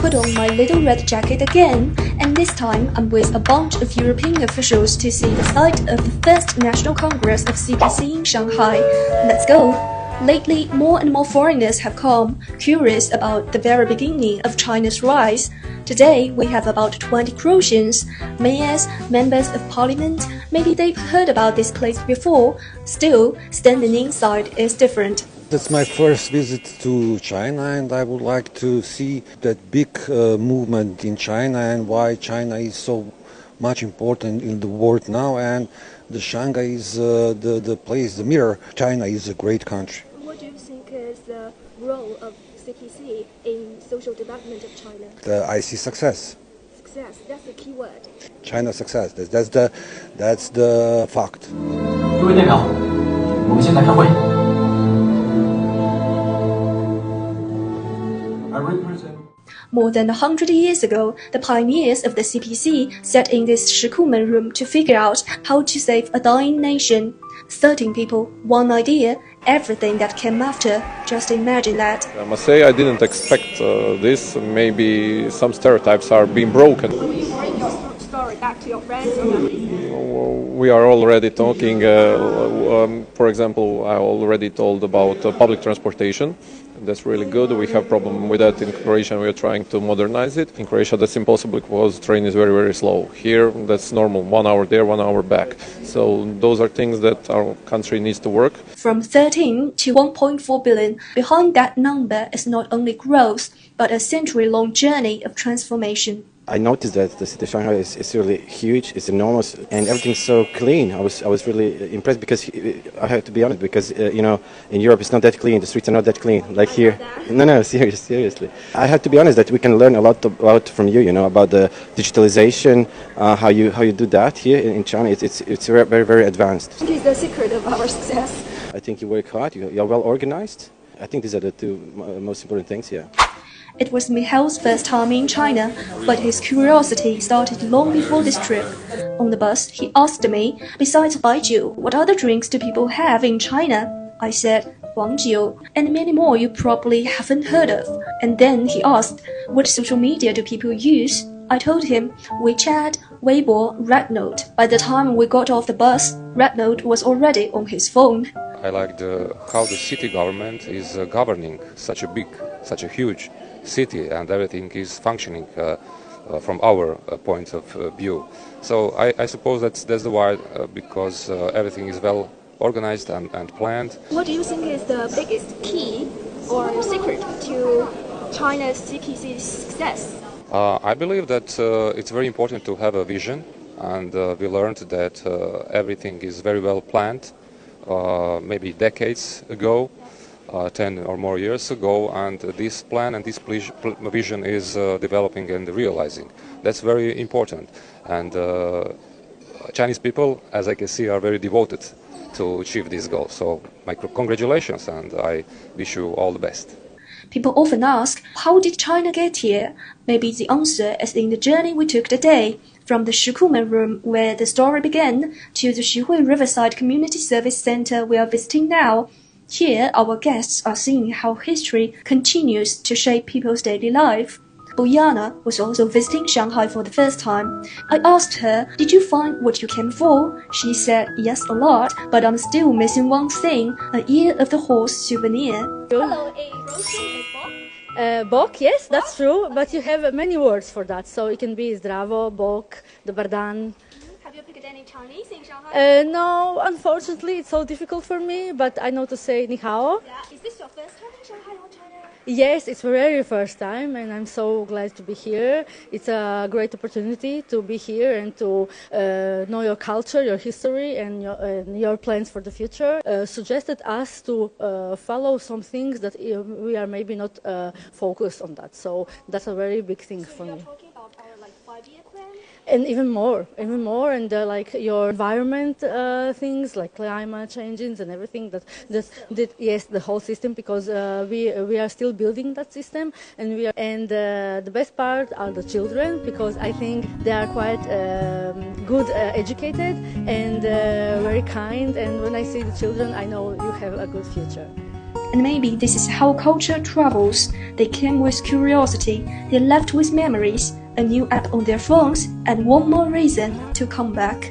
put on my little red jacket again, and this time I'm with a bunch of European officials to see the site of the first National Congress of CPC in Shanghai. Let's go! Lately, more and more foreigners have come, curious about the very beginning of China's rise. Today, we have about 20 Croatians, mayors, members of parliament. Maybe they've heard about this place before. Still, standing inside is different. It's my first visit to China, and I would like to see that big movement in China and why China is so much important in the world now. And the Shanghai is the place, the mirror. China is a great country. What do you think is the role of CPC in social development of China? I see success. Success, that's the key word. China success. That's the fact. 各位代表，我们现在开会。More than 100 years ago, the pioneers of the CPC sat in this Shikumen room to figure out how to save a dying nation. 13 people, one idea, everything that came after. Just imagine that. I must say I didn't expect this. Maybe some stereotypes are being broken. Will you bring your story back to your friends or families? We are already talking, for example, I already told about public transportation. That's really good. We have problem with that in Croatia, and we are trying to modernize it. In Croatia, that's impossible because the train is very, very slow. Here, that's normal, 1 hour there, 1 hour back. So those are things that our country needs to work. From 13 to 1.4 billion, behind that number is not only growth, but a century-long journey of transformation. I noticed that the city of Shanghai is really huge, it's enormous, and everything's so clean. I was really impressed because I have to be honest, because in Europe it's not that clean, the streets are not that clean like here. No, seriously. I have to be honest that we can learn a lot from you, about the digitalization, how you do that here in China. It's very, very advanced. What is the secret of our success? I think you work hard, you're well organized. I think these are the two most important things here. It was Mikhail's first time in China, but his curiosity started long before this trip. On the bus, he asked me, besides baijiu, what other drinks do people have in China? I said, huangjiu, and many more you probably haven't heard of. And then he asked, what social media do people use? I told him, WeChat, Weibo, Rednote. By the time we got off the bus, Rednote was already on his phone. I like how the city government is governing such a huge city, and everything is functioning from our point of view. So I suppose that's the why, because everything is well organized and planned. What do you think is the biggest key or secret to China's CPC success? I believe that it's very important to have a vision, and we learned that everything is very well planned, maybe decades ago. 10 or more years ago, and this plan and this vision is developing and realizing. That's very important, and Chinese people, as I can see, are very devoted to achieve this goal. So my congratulations, and I wish you all the best. People often ask, how did China get here? Maybe the answer is in the journey we took today, from the Shikumen room where the story began to the Xuhui Riverside Community Service Center we are visiting now. Here, our guests are seeing how history continues to shape people's daily life. Bojana was also visiting Shanghai for the first time. I asked her, did you find what you came for? She said, yes, a lot, but I'm still missing one thing, an ear of the horse souvenir. Hello, Bok, yes, that's true, but you have many words for that, so it can be zdravo, Bok, dobar dan. Have you picked any Chinese in Shanghai? No, unfortunately, it's so difficult for me, but I know to say ni hao. Yeah. Is this your first time in Shanghai or China? Yes, it's very first time, and I'm so glad to be here. It's a great opportunity to be here and to know your culture, your history, and your plans for the future. Suggested us to follow some things that we are maybe not focused on that. So that's a very big thing for me. Talking about our 5-year plan? And even more, and like your environment things, like climate changes and everything. Yes, the whole system, because we are still building that system, and the best part are the children, because I think they are quite good, educated, and very kind. And when I see the children, I know you have a good future. And maybe this is how culture travels. They came with curiosity, they left with memories, a new app on their phones, and one more reason to come back.